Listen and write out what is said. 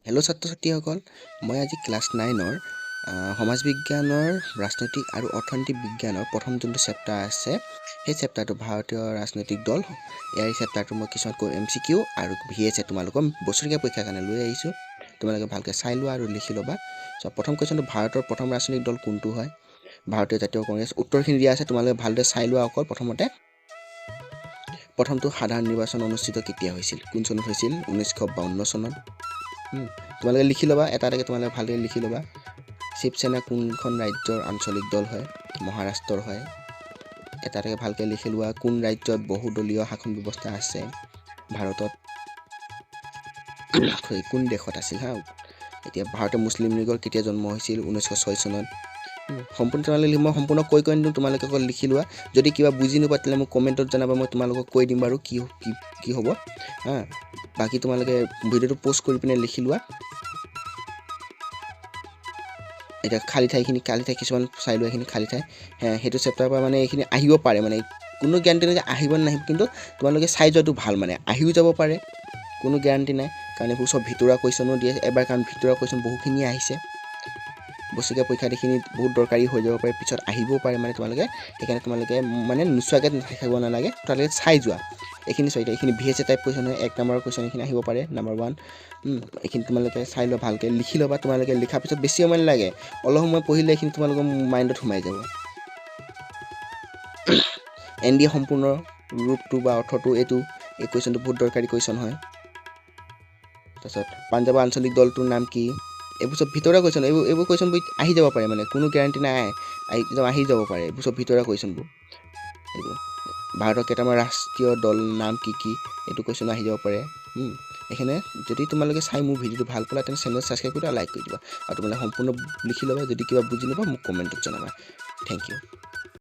Hello' ছাত্ৰ ছাত্ৰীসকল, মই আজি ক্লাছ 9ৰ সমাজ বিজ্ঞানৰ ৰাজনৈতিক আৰু অৰ্থনৈতিক বিজ্ঞানৰ প্ৰথম যোনটো চেপ্টাৰ আছে সেই চেপ্টাৰটো ভাৰতীয় ৰাজনৈতিক দল এই চেপ্টাৰটো মই কিছুমান MCQ আৰু VS তোমালোকৰ বছৰীয়া পৰীক্ষাৰ কাৰণে লৈ আহিছোঁ। তোমালোকে ভালকৈ চাই লোৱা আৰু লিখি ল'বা। চ' প্ৰথম কুৱেশ্যনটো ভাৰতৰ প্ৰথম ৰাজনৈতিক দল কোনটো হয়? ভাৰতীয় জাতীয় কংগ্ৰেছ। উত্তৰখিনি দিয়া আছে, তোমালোকে ভালদৰে চাই লোৱা। অকল প্ৰথমটো সাধাৰণ নিৰ্বাচন অনুষ্ঠিত কেতিয়া হৈছিল? কোন চনত হৈছিল? 1952 চনত। তোমালোকে লিখি ল'বা, এটা এটাকৈ তোমালোকে ভালদৰে লিখি ল'বা। শিৱসেনা কোনখন ৰাজ্যৰ আঞ্চলিক দল হয়? মহাৰাষ্ট্ৰৰ হয়। এটা এটাকৈ ভালকৈ লিখি লোৱা। কোন ৰাজ্যত বহুদলীয় শাসন ব্যৱস্থা আছে? ভাৰতত। কোন দেশত আছিল এতিয়া ভাৰতীয় মুছলিম লীগৰ কেতিয়া জন্ম হৈছিল? 1906 চনত। সম্পূৰ্ণ তোমালোকে মই সম্পূৰ্ণ কৈ নিদিওঁ, তোমালোকে অকল লিখি লোৱা। যদি কিবা বুজি নোপোৱা তেতিয়াহ'লে মোক কমেণ্টত জনাবা, মই তোমালোকক কৈ দিম বাৰু কি হ'ব। বাকী তোমালোকে ভিডিঅ'টো প'ষ্ট কৰি পিনে লিখি লোৱা। এতিয়া খালী ঠাই কিছুমান চাই লোৱা। এইখিনি খালী ঠাই সেইটো চেপ্টাৰৰ পৰা মানে এইখিনি আহিব পাৰে, মানে কোনো গেৰাণ্টি নাই যে আহিব নাহিব, কিন্তু তোমালোকে চাই যোৱাটো ভাল। মানে আহিও যাব পাৰে, কোনো গেৰাণ্টি নাই, কাৰণ এইবোৰ চব ভিতৰুৱা কুৱেশ্যনো দিয়ে এবাৰ, কাৰণ ভিতৰুৱা কুৱেশ্যন বহুখিনি আহিছে। বছৰীয়া পৰীক্ষাত এইখিনি বহুত দৰকাৰী হৈ যাব পাৰে, পিছত আহিবও পাৰে। মানে সেইকাৰণে তোমালোকে মানে নোচোৱাকৈ থাকিব নালাগে, তোমালোকে চাই যোৱা। এইখিনি চোৱা, এইখিনি VS টাইপ কুৱেশ্যন হয়। 1 নম্বৰৰ কুৱেশ্যন এইখিনি আহিব পাৰে, নম্বৰ 1। এইখিনি তোমালোকে চাই লোৱা, ভালকৈ লিখি ল'বা। তোমালোকে লিখাৰ পিছত বেছি সময় নালাগে, অলপ সময় পঢ়িলে এইখিনি তোমালোকৰ মাইণ্ডত সোমাই যাব। NDA সম্পূৰ্ণ ৰূপটো বা অৰ্থটো এই কুৱেশ্যনটো বহুত দৰকাৰী কুৱেশ্যন হয়। তাৰপিছত পাঞ্জাৱৰ আঞ্চলিক দলটোৰ নাম কি? এইবোৰ চব ভিতৰুৱা কুৱেশ্যন। এইবোৰ কুৱেশ্যনবোৰ আহি যাব পাৰে, মানে কোনো গেৰাণ্টি নাই, আহি যাব পাৰে। এইবোৰ চব ভিতৰুৱা কুৱেশ্যনবোৰ। এইবোৰ ভাৰতৰ কেইটামান ৰাষ্ট্ৰীয় দল নাম কি? এইটো কুৱেশ্যন আহি যাব পাৰে। এইখিনি যদি তোমালোকে চাই মোৰ ভিডিঅ'টো ভাল পালা, তেন্তে চেনেল ছাবস্ক্ৰাইব কৰি লাইক কৰি দিবা। আৰু তোমালোকে সম্পূৰ্ণ লিখি ল'বা। যদি কিবা বুজি নাপাবা মোক কমেণ্টত জনাবা। Thank U.